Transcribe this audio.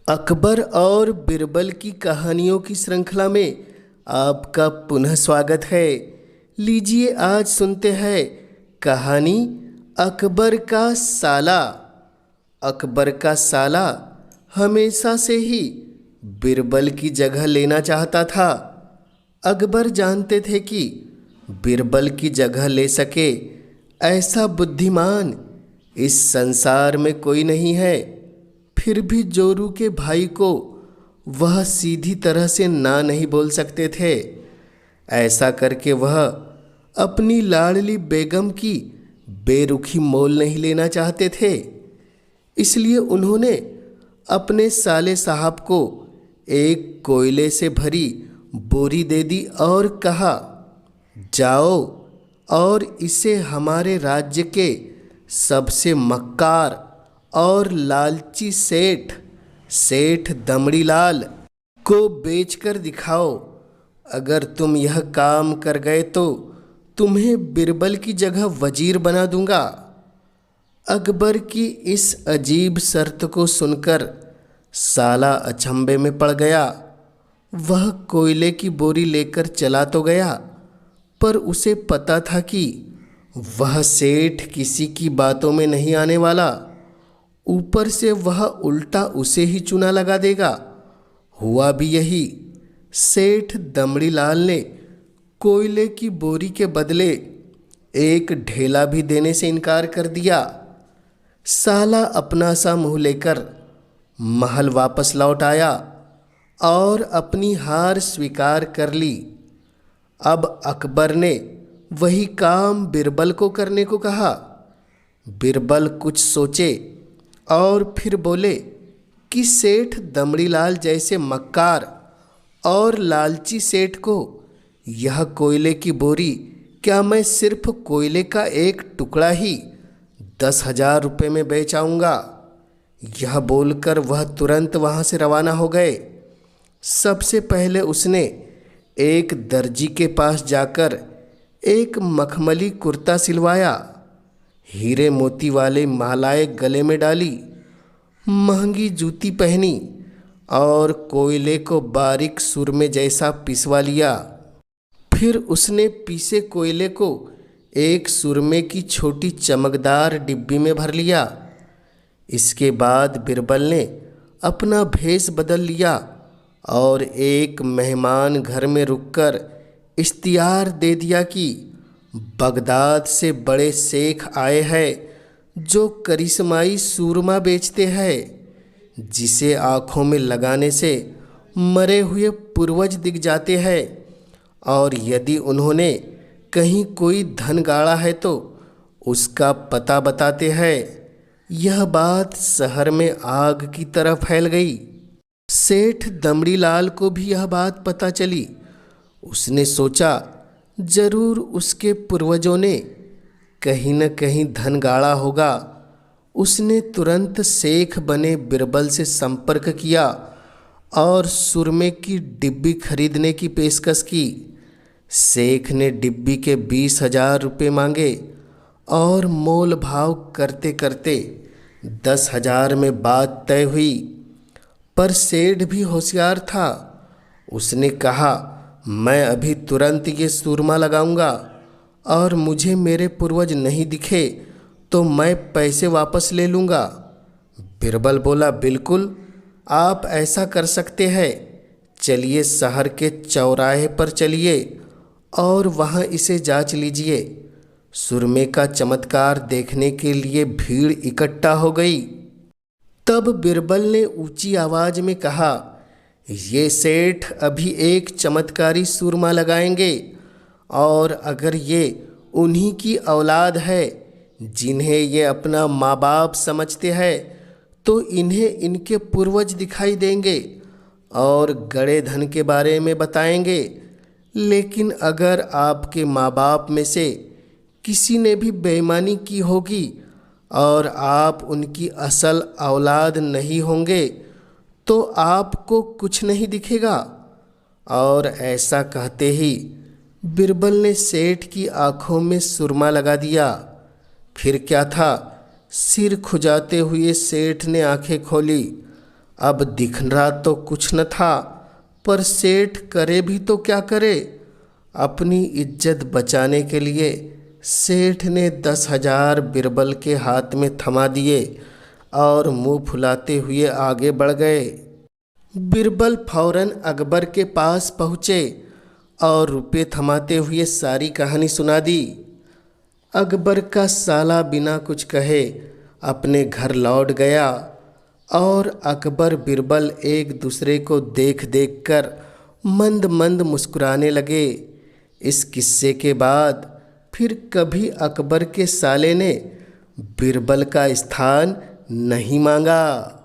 अकबर और बिरबल की कहानियों की श्रृंखला में आपका पुनः स्वागत है। लीजिए आज सुनते हैं कहानी अकबर का साला। अकबर का साला हमेशा से ही बिरबल की जगह लेना चाहता था। अकबर जानते थे कि बिरबल की जगह ले सके ऐसा बुद्धिमान इस संसार में कोई नहीं है। फिर भी जोरू के भाई को वह सीधी तरह से ना नहीं बोल सकते थे। ऐसा करके वह अपनी लाडली बेगम की बेरुखी मोल नहीं लेना चाहते थे। इसलिए उन्होंने अपने साले साहब को एक कोयले से भरी बोरी दे दी और कहा, जाओ और इसे हमारे राज्य के सबसे मक्कार और लालची सेठ दमड़ी लाल को बेचकर दिखाओ। अगर तुम यह काम कर गए तो तुम्हें बिरबल की जगह वजीर बना दूंगा। अकबर की इस अजीब शर्त को सुनकर साला अचंभे में पड़ गया। वह कोयले की बोरी लेकर चला तो गया, पर उसे पता था कि वह सेठ किसी की बातों में नहीं आने वाला। ऊपर से वह उल्टा उसे ही चूना लगा देगा। हुआ भी यही। सेठ दमड़ी लाल ने कोयले की बोरी के बदले एक ढेला भी देने से इनकार कर दिया। साला अपना सा मुंह लेकर महल वापस लौट आया और अपनी हार स्वीकार कर ली। अब अकबर ने वही काम बिरबल को करने को कहा। बिरबल कुछ सोचे और फिर बोले कि सेठ दमड़ीलाल जैसे मक्कार और लालची सेठ को यह कोयले की बोरी क्या मैं सिर्फ कोयले का एक टुकड़ा ही 10,000 रुपये में बेच आऊँगा। यह बोलकर वह तुरंत वहाँ से रवाना हो गए। सबसे पहले उसने एक दर्जी के पास जाकर एक मखमली कुर्ता सिलवाया, हीरे मोती वाले मालाएं गले में डाली, महंगी जूती पहनी और कोयले को बारीक सुरमे जैसा पिसवा लिया। फिर उसने पीसे कोयले को एक सुरमे की छोटी चमकदार डिब्बी में भर लिया। इसके बाद बिरबल ने अपना भेष बदल लिया और एक मेहमान घर में रुककर इश्तिहार दे दिया कि बगदाद से बड़े शेख आए हैं जो करिश्माई सूरमा बेचते हैं, जिसे आँखों में लगाने से मरे हुए पूर्वज दिख जाते हैं, और यदि उन्होंने कहीं कोई धन गाड़ा है तो उसका पता बताते हैं। यह बात शहर में आग की तरह फैल गई। सेठ दमड़ी लाल को भी यह बात पता चली। उसने सोचा जरूर उसके पूर्वजों ने कहीं न कहीं धन गाड़ा होगा। उसने तुरंत शेख बने बिरबल से संपर्क किया और सुरमे की डिब्बी खरीदने की पेशकश की। शेख ने डिब्बी के 20,000 रुपये मांगे और मोल भाव करते करते 10,000 में बात तय हुई। पर सेठ भी होशियार था। उसने कहा, मैं अभी तुरंत ये सूरमा लगाऊंगा और मुझे मेरे पूर्वज नहीं दिखे तो मैं पैसे वापस ले लूँगा। बिरबल बोला, बिल्कुल आप ऐसा कर सकते हैं। चलिए शहर के चौराहे पर चलिए और वहाँ इसे जांच लीजिए। सुरमे का चमत्कार देखने के लिए भीड़ इकट्ठा हो गई। तब बिरबल ने ऊंची आवाज़ में कहा, ये सेठ अभी एक चमत्कारी सूरमा लगाएंगे, और अगर ये उन्हीं की औलाद है जिन्हें ये अपना माँ बाप समझते हैं तो इन्हें इनके पूर्वज दिखाई देंगे और गड़े धन के बारे में बताएंगे। लेकिन अगर आपके माँ बाप में से किसी ने भी बेईमानी की होगी और आप उनकी असल औलाद नहीं होंगे तो आपको कुछ नहीं दिखेगा। और ऐसा कहते ही बिरबल ने सेठ की आंखों में सुरमा लगा दिया। फिर क्या था, सिर खुजाते हुए सेठ ने आंखें खोली अब दिख रहा तो कुछ न था, पर सेठ करे भी तो क्या करे। अपनी इज्जत बचाने के लिए सेठ ने 10,000 बिरबल के हाथ में थमा दिए और मुंह फुलाते हुए आगे बढ़ गए। बिरबल फौरन अकबर के पास पहुँचे और रुपए थमाते हुए सारी कहानी सुना दी। अकबर का साला बिना कुछ कहे अपने घर लौट गया और अकबर बिरबल एक दूसरे को देख देख कर मंद मंद मुस्कुराने लगे। इस किस्से के बाद फिर कभी अकबर के साले ने बिरबल का स्थान नहीं मांगा।